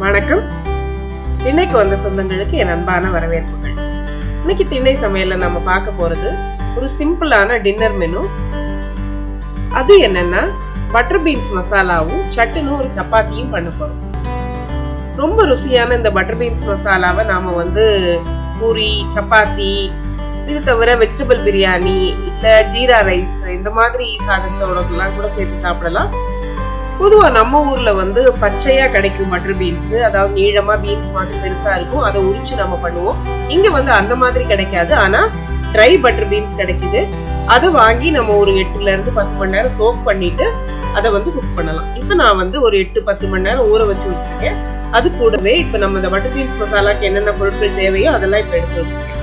வணக்கம். திண்ணைக்கு வந்த சொந்தங்களுக்கு என் அன்பான வரவேற்புகள். இன்னைக்கு திண்ணை சமையல்ல நம்ம பார்க்க போறது ஒரு சிம்பிளான டின்னர் மெனு. அது என்னன்னா பட்டர் பீன்ஸ் மசாலாவும் சட்டுன்னு ஒரு சப்பாத்தியும் பண்ண போறோம். ரொம்ப ருசியான இந்த பட்டர் பீன்ஸ் மசாலாவை நாம பூரி, சப்பாத்தி, இது தவிர வெஜிடபிள் பிரியாணி இல்ல ஜீரா ரைஸ் இந்த மாதிரி சாதத்தோட கூட சேர்த்து சாப்பிடலாம். பொதுவா நம்ம ஊர்ல பச்சையா கிடைக்கும் பட்டர் பீன்ஸ், அதாவது நீளமா பீன்ஸ் மாதிரி பெருசா இருக்கும், அதை உரிச்சு நம்ம பண்ணுவோம். இங்க அந்த மாதிரி கிடைக்காது, ஆனா ட்ரை பட்டர் பீன்ஸ் கிடைக்குது. அதை வாங்கி நம்ம ஒரு 8 ல இருந்து 10 மணி நேரம் சோக் பண்ணிட்டு அதை குக் பண்ணலாம். இப்ப நான் ஒரு 8-10 மணி நேரம் ஊற வச்சிருக்கேன். அது கூடவே இப்ப நம்ம இந்த பட்டர் பீன்ஸ் மசாலாக்கு என்னென்ன பொருட்கள் தேவையோ அதெல்லாம் இப்ப எடுத்து வச்சிருக்கேன்.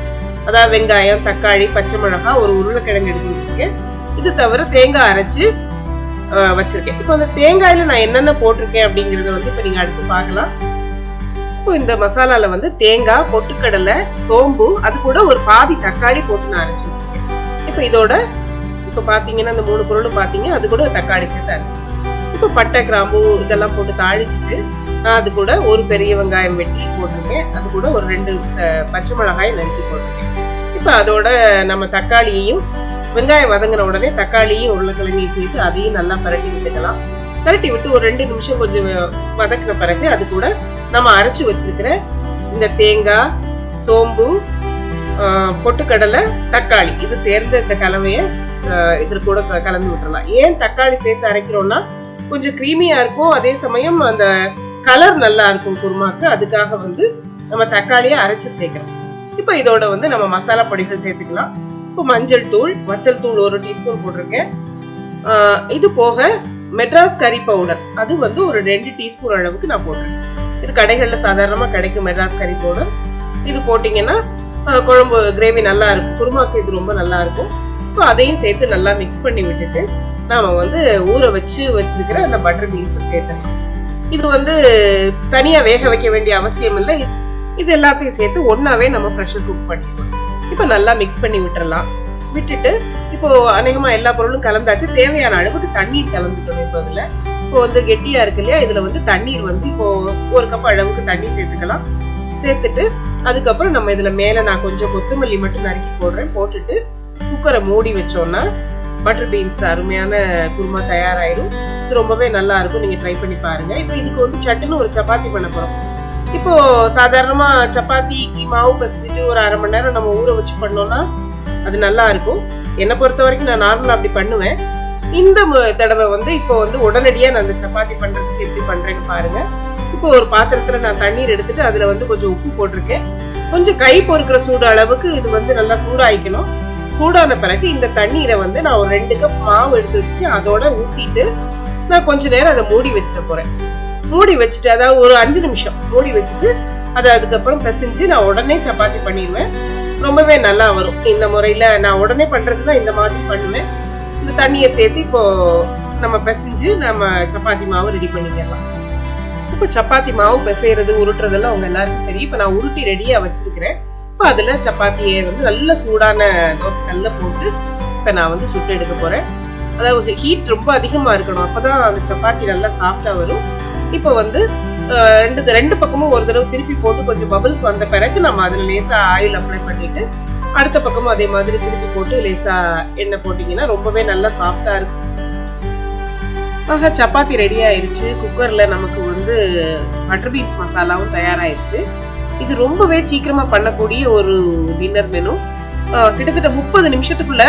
அதாவது வெங்காயம், தக்காளி, பச்சை மிளகாய், ஒரு உருளைக்கிழங்கு எடுத்து வச்சிருக்கேன். இது தவிர தேங்காய் அரைச்சு வச்சிருக்கேன். இப்போ அந்த தேங்காயில நான் என்னென்ன போட்டிருக்கேன் அப்படிங்கறத இப்ப நீங்க அடுத்து பார்க்கலாம். இப்போ இந்த மசாலால தேங்காய், பொட்டுக்கடலை, சோம்பு, அது கூட ஒரு பாதி தக்காளி போட்டு நான் அரைச்சு வச்சிருக்கேன். இப்போ இதோட இப்ப பாத்தீங்கன்னா இந்த 3 பொருளும் பாத்தீங்க, அது கூட தக்காளி சேர்த்து அரைச்சிருக்கேன். இப்போ பட்டை, கிராம்பு இதெல்லாம் போட்டு தாளிச்சுட்டு நான் அது கூட ஒரு பெரிய வெங்காயம் வெட்டி போட்டிருக்கேன். அது கூட ஒரு 2 பச்சை மிளகாய் நறுக்கி போட்டிருக்கேன். இப்போ அதோட நம்ம தக்காளியையும், வெங்காயம் வதங்கின உடனே தக்காளியும் உருளைக்கிழங்கையும் சேர்த்து அதையும் நல்லா பரட்டி விட்டுக்கலாம். பரட்டி விட்டு ஒரு 2 நிமிஷம் கொஞ்சம் வதக்கின பிறகு அது கூட நம்ம அரைச்சு வச்சிருக்கிற இந்த தேங்காய், சோம்பு, பொட்டுக்கடலை, தக்காளி இது சேர்ந்த இந்த கலவையை இது கூட கலந்து விட்டுறலாம். ஏன் தக்காளி சேர்த்து அரைக்கிறோம்னா கொஞ்சம் கிரீமியா இருக்கும், அதே சமயம் அந்த கலர் நல்லா இருக்கும் குருமாக்கு. அதுக்காக நம்ம தக்காளியை அரைச்சு சேர்க்கிறோம். இப்ப இதோட நம்ம மசாலா பொடிகள் சேர்த்துக்கலாம். இப்போ மஞ்சள் தூள், வத்தல் தூள் 1 டீஸ்பூன் போட்டிருக்கேன். இது போக மெட்ராஸ் கறி பவுடர் அது ஒரு 2 டீஸ்பூன் அளவுக்கு நான் போட்டிருக்கேன். இது கடைகள்ல சாதாரணமா கிடைக்கும் மெட்ராஸ் கறி பவுடர். இது போட்டீங்கன்னா குழம்பு கிரேவி நல்லா இருக்கும், குருமாக்கு இது ரொம்ப நல்லா இருக்கும். இப்போ அதையும் சேர்த்து நல்லா மிக்ஸ் பண்ணி விட்டுட்டு நாம ஊற வச்சிருக்கிற அந்த பட்டர் பீன்ஸ் சேர்த்துக்கலாம். இது தனியா வேக வைக்க வேண்டிய அவசியம் இல்லை. இது எல்லாத்தையும் சேர்த்து ஒன்னாவே நம்ம ப்ரெஷர் குக் பண்ணிக்கலாம். இப்ப நல்லா மிக்ஸ் பண்ணி விட்டுறலாம். விட்டுட்டு இப்போ அநேகமா எல்லா பொருளும் கலந்தாச்சு. தேவையான அளவுக்கு தண்ணீர் கலந்துக்கணும். இப்போ இதுல இப்போ கெட்டியா இருக்கு இல்லையா, இதுல தண்ணீர் இப்போ 1 கப் அளவுக்கு தண்ணி சேர்த்துக்கலாம். சேர்த்துட்டு அதுக்கப்புறம் நம்ம இதுல மேல நான் கொஞ்சம் கொத்தமல்லி மட்டும் நறுக்கி போடுறேன். போட்டுட்டு குக்கரை மூடி வச்சோம்னா பட்டர் பீன்ஸ் அருமையான குருமா தயாராயிரும். இது ரொம்பவே நல்லா இருக்கும், நீங்க ட்ரை பண்ணி பாருங்க. இப்போ இதுக்கு சட்டுன்னு ஒரு சப்பாத்தி பண்ண போறோம். இப்போ சாதாரணமா சப்பாத்திக்கு மாவு பசிட்டு ஒரு 1/2 மணி நேரம் நம்ம ஊற வச்சு பண்ணோம்னா அது நல்லா இருக்கும். என்னை பொறுத்த வரைக்கும் நான் நார்மலா அப்படி பண்ணுவேன். இந்த தடவை இப்போ உடனடியா நான் அந்த சப்பாத்தி பண்றதுக்கு எப்படி பண்றேன்னு பாருங்க. இப்போ ஒரு பாத்திரத்துல நான் தண்ணீர் எடுத்துட்டு அதுல கொஞ்சம் உப்பு போட்டிருக்கேன். கொஞ்சம் கை பொறுக்கிற சூடு அளவுக்கு இது நல்லா சூடாயிக்கணும். சூடான பிறகு இந்த தண்ணீரை நான் ஒரு 2 கப் மாவு எடுத்து வச்சுட்டு அதோட ஊத்திட்டு நான் கொஞ்ச நேரம் அதை மூடி வச்சிட போறேன். மூடி வச்சுட்டு அதாவது ஒரு 5 நிமிஷம் மூடி வச்சுட்டு அதை அதுக்கப்புறம் பிசைஞ்சு நான் உடனே சப்பாத்தி பண்ணிடுவேன். ரொம்பவே நல்லா வரும். இந்த முறையில நான் உடனே பண்றதுதான் இந்த மாதிரி பண்ணுவேன். இந்த தண்ணியை சேர்த்து இப்போ நம்ம பிசைஞ்சு நம்ம சப்பாத்தி மாவு ரெடி பண்ணிக்கலாம். இப்போ சப்பாத்தி மாவு பிசைறது, உருட்டுறதெல்லாம் உங்க எல்லாருக்கும் தெரியும். இப்ப நான் உருட்டி ரெடியா வச்சிருக்கிறேன். இப்போ அதுல சப்பாத்தியை நல்ல சூடான தோசை கல்ல போட்டு இப்ப நான் சுட்டு எடுக்க போறேன். அதாவது ஹீட் ரொம்ப அதிகமா இருக்கணும், அப்பதான் அந்த சப்பாத்தி நல்லா சாஃப்டா வரும். இப்போ ரெண்டு பக்கமும் ஒரு தடவை திருப்பி போட்டு கொஞ்சம் பபிள்ஸ் வந்த பிறகு நம்ம அதுல லேசா ஆயில் அப்ளை பண்ணிட்டு அடுத்த பக்கமும் அதே மாதிரி திருப்பி போட்டு லேசா எண்ணெய் போட்டீங்கன்னா ரொம்பவே நல்லா சாஃப்டா இருக்கும். ஆக சப்பாத்தி ரெடி ஆயிருச்சு. குக்கர்ல நமக்கு பட்டர் பீன்ஸ் மசாலாவும் தயாராயிருச்சு. இது ரொம்பவே சீக்கிரமா பண்ணக்கூடிய ஒரு டின்னர் மெனு. கிட்டத்தட்ட 30 நிமிஷத்துக்குள்ள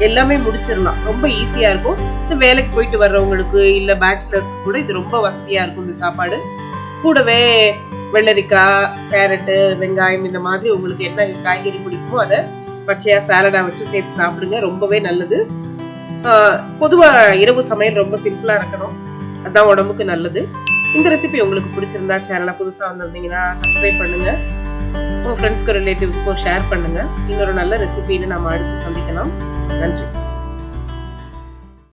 எல்லாமே முடிச்சிடலாம். ரொம்ப ஈஸியா இருக்கும். இந்த வேலைக்கு போயிட்டு வர்றவங்களுக்கு இல்ல பேச்சுலர்ஸ்க்கு கூட இது ரொம்ப வசதியா இருக்கும். இந்த சாப்பாடு கூடவே வெள்ளரிக்காய், கேரட்டு, வெங்காயம் இந்த மாதிரி உங்களுக்கு என்ன காய்கறி பிடிக்குமோ அதை பச்சையா சாலடா வச்சு சேர்த்து சாப்பிடுங்க. ரொம்பவே நல்லது. பொதுவா இரவு சமையல் ரொம்ப சிம்பிளா இருக்கணும், அதான் உடம்புக்கு நல்லது. இந்த ரெசிபி உங்களுக்கு பிடிச்சிருந்தா சேனலை புதுசா வந்திருந்தீங்கன்னா சப்ஸ்கிரைப் பண்ணுங்க. உங்க ஃப்ரெண்ட்ஸ்க்கு, ரிலேட்டிவ்ஸ்க்கும் ஷேர் பண்ணுங்க. இன்னொரு நல்ல ரெசிபின்னு நாம அடுத்து சந்திக்கலாம். நன்றி.